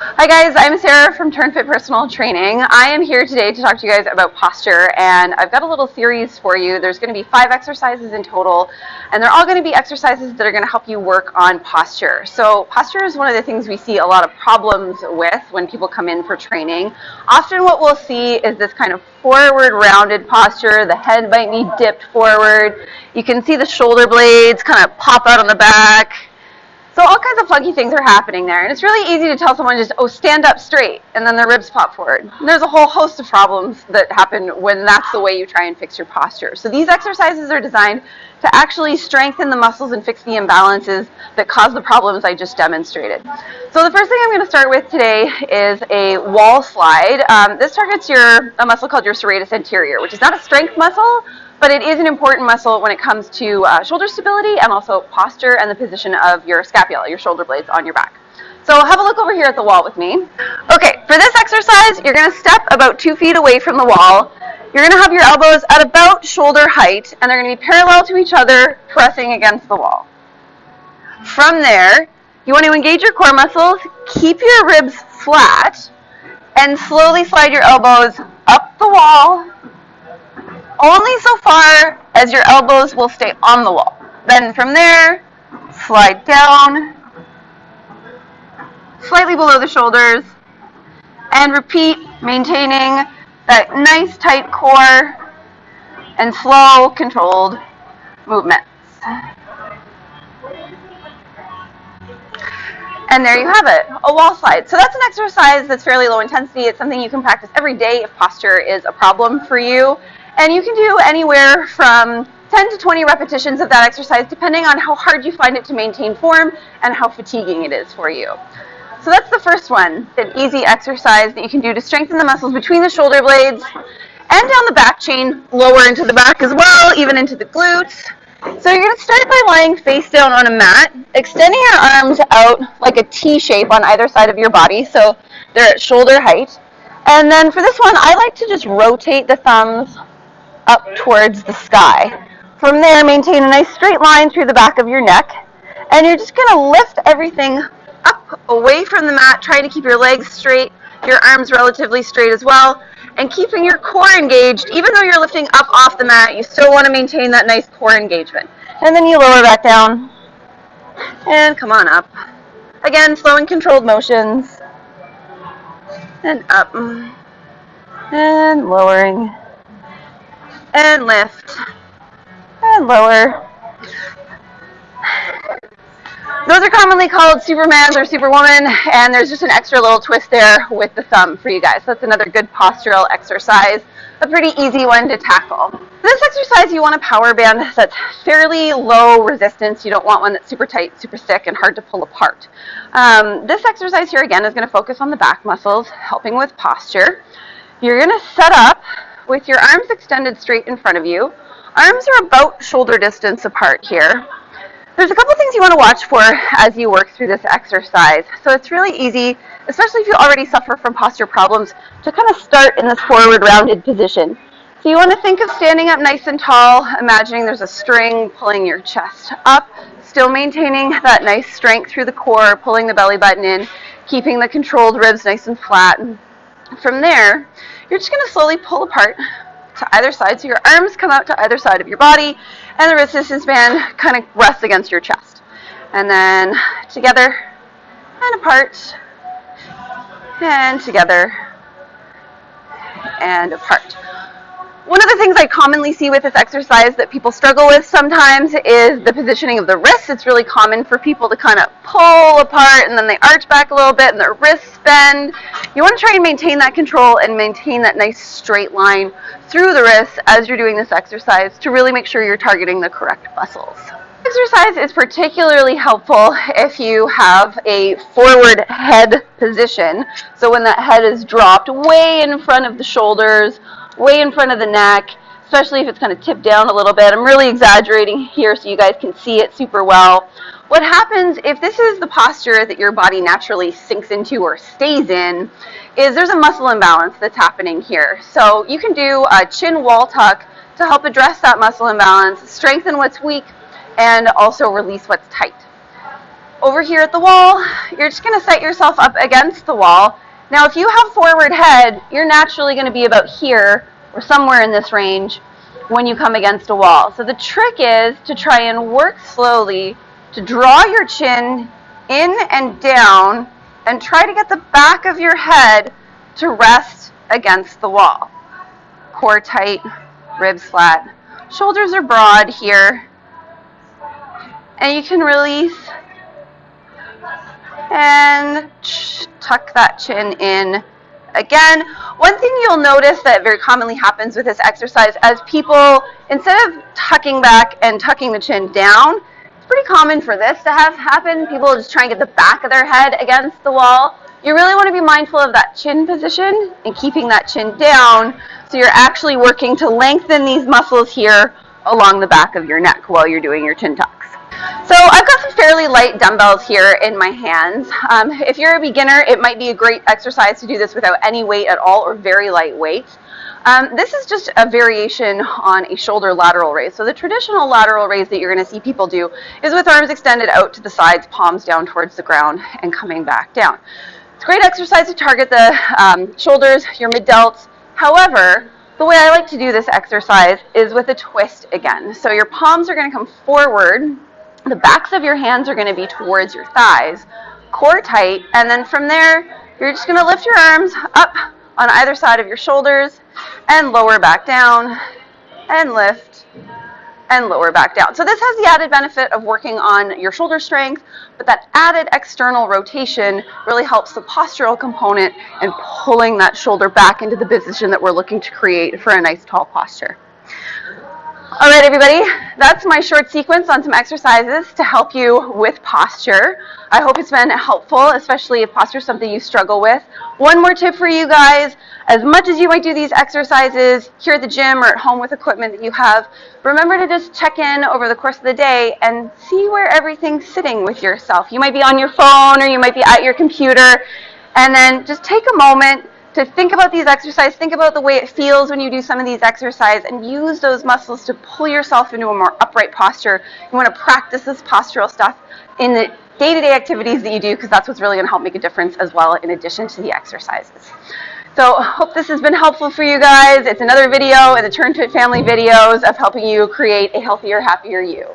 Hi guys, I'm Sarah from TurnFit Personal Training. I am here today to talk to you guys about posture, and I've got a little series for you. There's going to be 5 exercises in total, and they're all going to be exercises that are going to help you work on posture. So posture is one of the things we see a lot of problems with when people come in for training. Often what we'll see is this kind of forward rounded posture. The head might be dipped forward. You can see the shoulder blades kind of pop out on the back. So all kinds of funky things are happening there, and it's really easy to tell someone just, oh, stand up straight, and then their ribs pop forward. And there's a whole host of problems that happen when that's the way you try and fix your posture. So these exercises are designed to actually strengthen the muscles and fix the imbalances that cause the problems I just demonstrated. So the first thing I'm going to start with today is a wall slide. This targets a muscle called your serratus anterior, which is not a strength muscle, but it is an important muscle when it comes to shoulder stability and also posture and the position of your scapula, your shoulder blades on your back. So have a look over here at the wall with me. Okay, for this exercise, you're going to step about 2 feet away from the wall. You're going to have your elbows at about shoulder height, and they're going to be parallel to each other, pressing against the wall. From there, you want to engage your core muscles, keep your ribs flat, and slowly slide your elbows up the wall, only so far as your elbows will stay on the wall. Then from there, slide down, slightly below the shoulders, and repeat, maintaining that nice tight core and slow, controlled movements. And there you have it, a wall slide. So that's an exercise that's fairly low intensity. It's something you can practice every day if posture is a problem for you. And you can do anywhere from 10 to 20 repetitions of that exercise, depending on how hard you find it to maintain form and how fatiguing it is for you. So that's the first one, an easy exercise that you can do to strengthen the muscles between the shoulder blades and down the back chain, lower into the back as well, even into the glutes. So you're going to start by lying face down on a mat, extending your arms out like a T shape on either side of your body, so they're at shoulder height. And then for this one, I like to just rotate the thumbs up towards the sky. From there, maintain a nice straight line through the back of your neck, and you're just going to lift everything up away from the mat, trying to keep your legs straight, your arms relatively straight as well, and keeping your core engaged. Even though you're lifting up off the mat, you still want to maintain that nice core engagement. And then you lower back down and come on up. Again, slow and controlled motions, and up and lowering, and lift, and lower. Those are commonly called Supermans or Superwoman, and there's just an extra little twist there with the thumb for you guys. That's another good postural exercise, a pretty easy one to tackle. This exercise, you want a power band that's fairly low resistance. You don't want one that's super tight, super thick, and hard to pull apart. This exercise here, again, is going to focus on the back muscles, helping with posture. You're going to set up with your arms extended straight in front of you. Arms are about shoulder distance apart here. There's a couple things you want to watch for as you work through this exercise. So it's really easy, especially if you already suffer from posture problems, to kind of start in this forward rounded position. So you want to think of standing up nice and tall, imagining there's a string pulling your chest up, still maintaining that nice strength through the core, pulling the belly button in, keeping the controlled ribs nice and flat. And from there, you're just going to slowly pull apart to either side, so your arms come out to either side of your body, and the resistance band kind of rests against your chest. And then together, and apart, and together, and apart. One of the things I commonly see with this exercise that people struggle with sometimes is the positioning of the wrists. It's really common for people to kind of pull apart, and then they arch back a little bit, and their wrists bend. You want to try and maintain that control and maintain that nice straight line through the wrists as you're doing this exercise to really make sure you're targeting the correct muscles. This exercise is particularly helpful if you have a forward head position. So when that head is dropped way in front of the shoulders, way in front of the neck, especially if it's kind of tipped down a little bit. I'm really exaggerating here so you guys can see it super well. What happens if this is the posture that your body naturally sinks into or stays in is there's a muscle imbalance that's happening here. So you can do a chin wall tuck to help address that muscle imbalance, strengthen what's weak, and also release what's tight. Over here at the wall, you're just going to set yourself up against the wall. Now, if you have forward head, you're naturally going to be about here or somewhere in this range when you come against a wall. So the trick is to try and work slowly to draw your chin in and down and try to get the back of your head to rest against the wall. Core tight, ribs flat, shoulders are broad here, and you can release and tuck that chin in. Again, one thing you'll notice that very commonly happens with this exercise, as people, instead of tucking back and tucking the chin down, it's pretty common for this to have happen. People just try and get the back of their head against the wall. You really want to be mindful of that chin position and keeping that chin down, so you're actually working to lengthen these muscles here along the back of your neck while you're doing your chin tucks. So I've got some fairly light dumbbells here in my hands. If you're a beginner, it might be a great exercise to do this without any weight at all or very light weights. This is just a variation on a shoulder lateral raise. So the traditional lateral raise that you're going to see people do is with arms extended out to the sides, palms down towards the ground, and coming back down. It's a great exercise to target the shoulders, your mid-delts. However, the way I like to do this exercise is with a twist again. So your palms are going to come forward. The backs of your hands are going to be towards your thighs, core tight, and then from there, you're just going to lift your arms up on either side of your shoulders and lower back down, and lift and lower back down. So this has the added benefit of working on your shoulder strength, but that added external rotation really helps the postural component and pulling that shoulder back into the position that we're looking to create for a nice tall posture. All right, everybody, that's my short sequence on some exercises to help you with posture. I hope it's been helpful, especially if posture is something you struggle with. One more tip for you guys: as much as you might do these exercises here at the gym or at home with equipment that you have, remember to just check in over the course of the day and see where everything's sitting with yourself. You might be on your phone or you might be at your computer, and then just take a moment to think about these exercises, think about the way it feels when you do some of these exercises, and use those muscles to pull yourself into a more upright posture. You want to practice this postural stuff in the day-to-day activities that you do, because that's what's really going to help make a difference as well, in addition to the exercises. So hope this has been helpful for you guys. It's another video in the TurnFit family videos of helping you create a healthier, happier you.